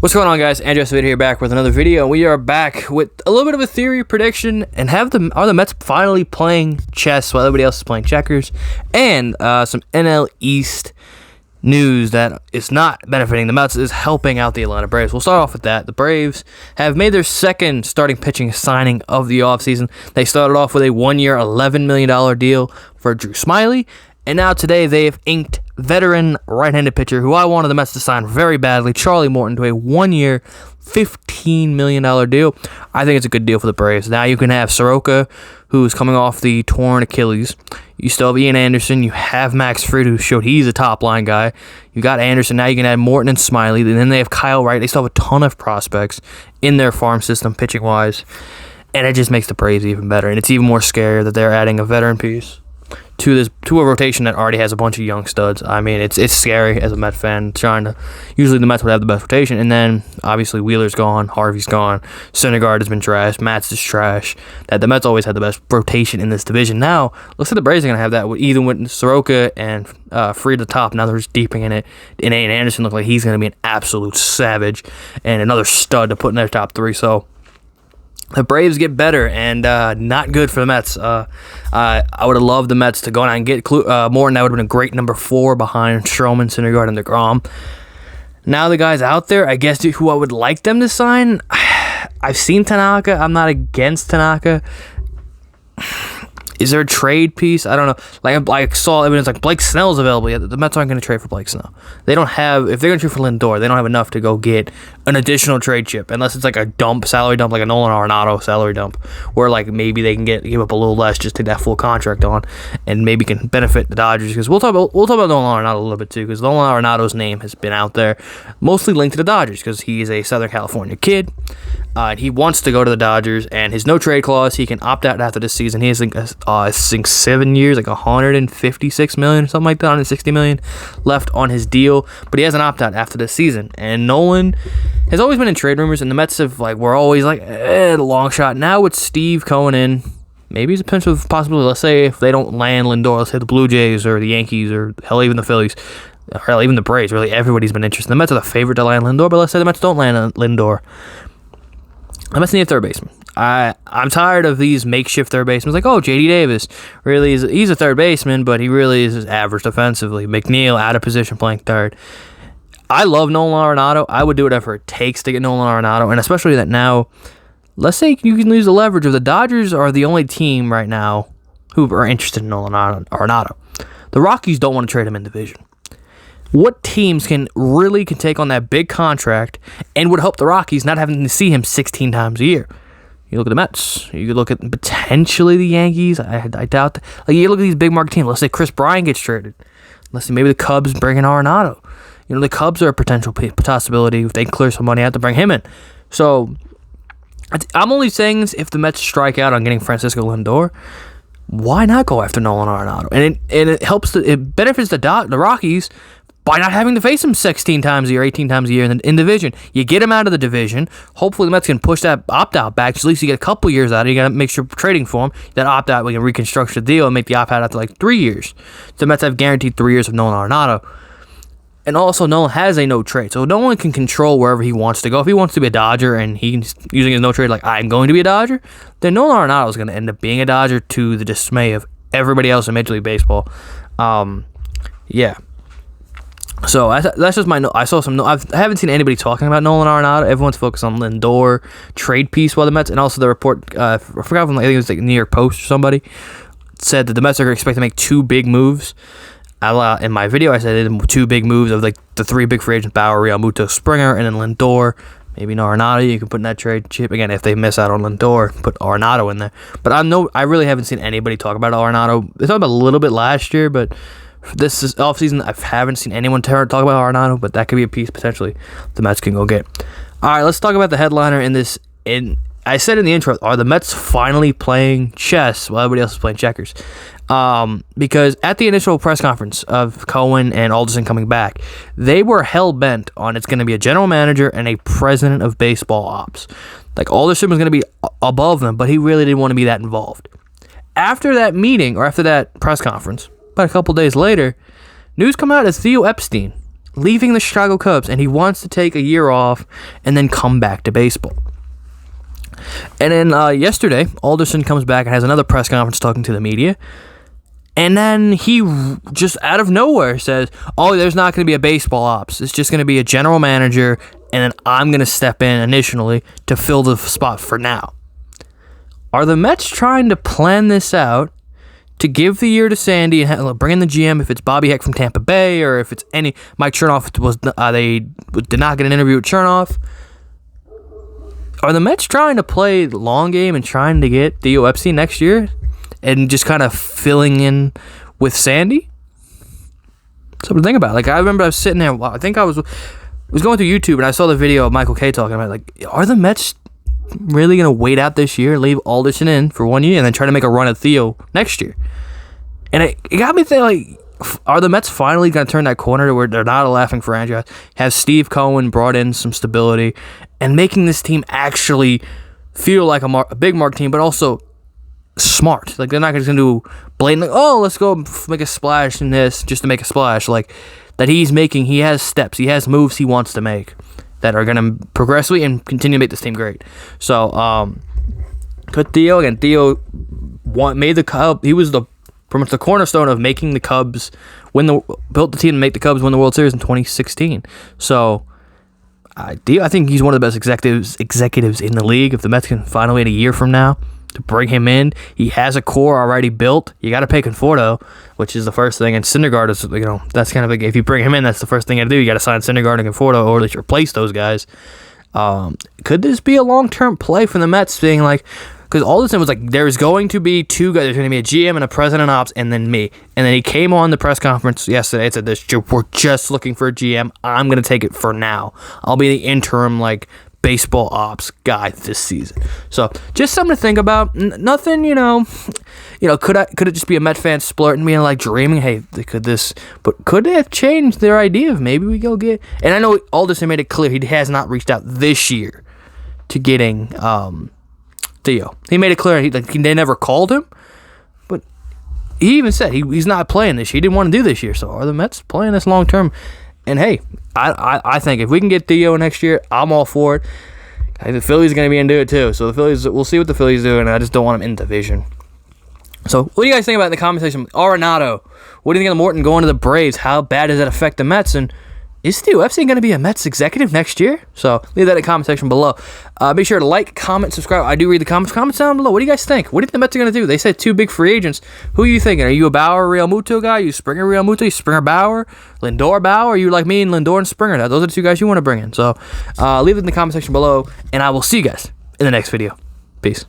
What's going on, guys? Andrew Epstein here, back with another video. We are back with a little bit of a theory prediction, and are the Mets finally playing chess while everybody else is playing checkers, and some NL East news that is not benefiting the Mets, is helping out the Atlanta Braves. We'll start off with that. The Braves have made their second starting pitching signing of the offseason. They started off with a one-year, $11 million deal for Drew Smyly, and now today they have inked veteran right-handed pitcher who I wanted the Mets to sign very badly, Charlie Morton, to a one-year, $15 million deal. I think it's a good deal for the Braves. Now you can have Soroka, who's coming off the torn Achilles. You still have Ian Anderson. You have Max Fried, who showed he's a top-line guy. You got Anderson. Now you can add Morton and Smyly. And then they have Kyle Wright. They still have a ton of prospects in their farm system, pitching-wise. And it just makes the Braves even better. And it's even more scary that they're adding a veteran piece to a rotation that already has a bunch of young studs. I mean, it's scary as a Met fan usually the Mets would have the best rotation, and then obviously Wheeler's gone, Harvey's gone, Syndergaard has been trash, Matz is trash. That the Mets always had the best rotation in this division. Now, looks like the Braves are going to have that even with Soroka and Fried at the top. Now they're just deeping in it. And Anderson looks like he's going to be an absolute savage and another stud to put in their top three. So the Braves get better, and not good for the Mets. I would have loved the Mets to go out and get Morton. That would have been a great number 4 behind Stroman, Syndergaard, and DeGrom. Now the guys out there, I guess, who I would like them to sign, I've seen Tanaka. I'm not against Tanaka. Is there a trade piece? I don't know. I saw evidence like Blake Snell's available. Yeah, the Mets aren't going to trade for Blake Snell. They don't have, if they're going to trade for Lindor, they don't have enough to go get an additional trade chip, unless it's like a salary dump, like a Nolan Arenado salary dump, where like maybe they can give up a little less, just take that full contract on, and maybe can benefit the Dodgers. Because we'll talk about Nolan Arenado a little bit too, because Nolan Arenado's name has been out there, mostly linked to the Dodgers, because he is a Southern California kid. He wants to go to the Dodgers, and his no trade clause, he can opt out after this season. He has I think 7 years, like $156 million or something like that, $160 million left on his deal, but he has an opt out after this season. And Nolan has always been in trade rumors, and the Mets were always like the long shot. Now with Steve Cohen in, maybe he's a potential possibility. Let's say if they don't land Lindor, let's say the Blue Jays or the Yankees or hell, even the Phillies. Hell, even the Braves. Really, everybody's been interested. The Mets are the favorite to land Lindor, but let's say the Mets don't land Lindor. The Mets need a third baseman. I'm tired of these makeshift third basemen. Like, oh, J.D. Davis, he's a third baseman, but he really is average defensively. McNeil out of position playing third. I love Nolan Arenado. I would do whatever it takes to get Nolan Arenado, and especially that now, let's say you can lose the leverage of the Dodgers are the only team right now who are interested in Nolan Arenado. The Rockies don't want to trade him in division. What teams can take on that big contract and would help the Rockies not having to see him 16 times a year? You look at the Mets. You could look at potentially the Yankees. I doubt that. Like, you look at these big market teams. Let's say Chris Bryant gets traded. Let's say maybe the Cubs bring in Arenado. The Cubs are a potential possibility if they can clear some money out to bring him in. So I'm only saying this if the Mets strike out on getting Francisco Lindor. Why not go after Nolan Arenado? And it benefits the Rockies by not having to face him 16 times a year, 18 times a year in division. You get him out of the division. Hopefully the Mets can push that opt-out back. At least you get a couple years out of it. You got to make sure trading for him. That opt-out, we can reconstruct the deal and make the opt-out after like 3 years. So the Mets have guaranteed 3 years of Nolan Arenado. And also, Nolan has a no trade. So Nolan can control wherever he wants to go. If he wants to be a Dodger and he's using his no trade like, I'm going to be a Dodger, then Nolan Arenado is going to end up being a Dodger to the dismay of everybody else in Major League Baseball. Yeah. So that's just my note. I haven't seen anybody talking about Nolan Arenado. Everyone's focused on Lindor trade piece by the Mets, and also the report. I forgot from I think it was like New York Post or somebody said that the Mets are expected to make 2 big moves. In my video, I said 2 big moves of like the 3 big free agents: Bauer, Realmuto, Springer, and then Lindor. Maybe Arenado. You can put in that trade chip again if they miss out on Lindor. Put Arenado in there. But I really haven't seen anybody talk about Arenado. They talked about a little bit last year, but this is offseason. I haven't seen anyone talk about Arenado, but that could be a piece potentially the Mets can go get. All right, let's talk about the headliner in this. I said in the intro, are the Mets finally playing chess while everybody else is playing checkers? Because at the initial press conference of Cohen and Alderson coming back, they were hell-bent on it's going to be a general manager and a president of baseball ops. Like, Alderson was going to be above them, but he really didn't want to be that involved. After that meeting, or after that press conference, about a couple days later, news come out as Theo Epstein leaving the Chicago Cubs, and he wants to take a year off and then come back to baseball. And then yesterday, Alderson comes back and has another press conference talking to the media. And then he just out of nowhere says, oh, there's not going to be a baseball ops. It's just going to be a general manager, and then I'm going to step in initially to fill the spot for now. Are the Mets trying to plan this out to give the year to Sandy and bring in the GM if it's Bobby Heck from Tampa Bay, or if it's any Mike Chernoff they did not get an interview with Chernoff? Are the Mets trying to play the long game and trying to get Theo Epstein next year and just kind of filling in with Sandy? Something to think about. Like, I remember I was sitting there, I think I was going through YouTube, and I saw the video of Michael Kay talking about, like, are the Mets really going to wait out this year, leave Alderson in for 1 year, and then try to make a run at Theo next year? And it got me thinking, like, are the Mets finally going to turn that corner to where they're not a laughing franchise, have Steve Cohen brought in some stability, and making this team actually feel like a big mark team, but also smart? Like, they're not just going to do blatant, like, oh, let's go make a splash in this just to make a splash. Like, that he has steps, he has moves he wants to make that are going to progressively and continue to make this team great. So, put Theo again. Theo made the Cubs. He was pretty much the cornerstone of making the Cubs built the team to make the Cubs win the World Series in 2016. So, I think he's one of the best executives in the league. If the Mets can finally wait a year from now to bring him in, he has a core already built. You got to pay Conforto, which is the first thing, and Syndergaard is, that's kind of if you bring him in, that's the first thing you got to do. You got to sign Syndergaard and Conforto, or at least replace those guys. Could this be a long-term play for the Mets, being like, because Alderson was like, there's going to be two guys. There's going to be a GM and a president of ops, and then me. And then he came on the press conference yesterday and said, we're just looking for a GM. I'm going to take it for now. I'll be the interim, baseball ops guy this season. So just something to think about. Nothing, could it just be a Met fan splurting, being dreaming, hey, could they have changed their idea of maybe we go get, and I know Alderson made it clear he has not reached out this year to getting Theo. He made it clear they never called him, but he even said he's not playing this year. He didn't want to do this year. So are the Mets playing this long term? And hey, I think if we can get Theo next year, I'm all for it. The Phillies are going to be into it too. So the Phillies, we'll see what the Phillies do, and I just don't want them in the division. So what do you guys think about in the comment section? Arenado, what do you think of Morton going to the Braves? How bad does that affect the Mets? And is Theo Epstein going to be a Mets executive next year? So leave that in the comment section below. Make sure to like, comment, subscribe. I do read the comments. Comments down below. What do you guys think? What do you think the Mets are going to do? They said two big free agents. Who are you thinking? Are you a Bauer, Real Muto guy? Are you Springer, Real Muto? You Springer, Bauer? Lindor, Bauer? Are you like me and Lindor and Springer? Those are the two guys you want to bring in. So leave it in the comment section below, and I will see you guys in the next video. Peace.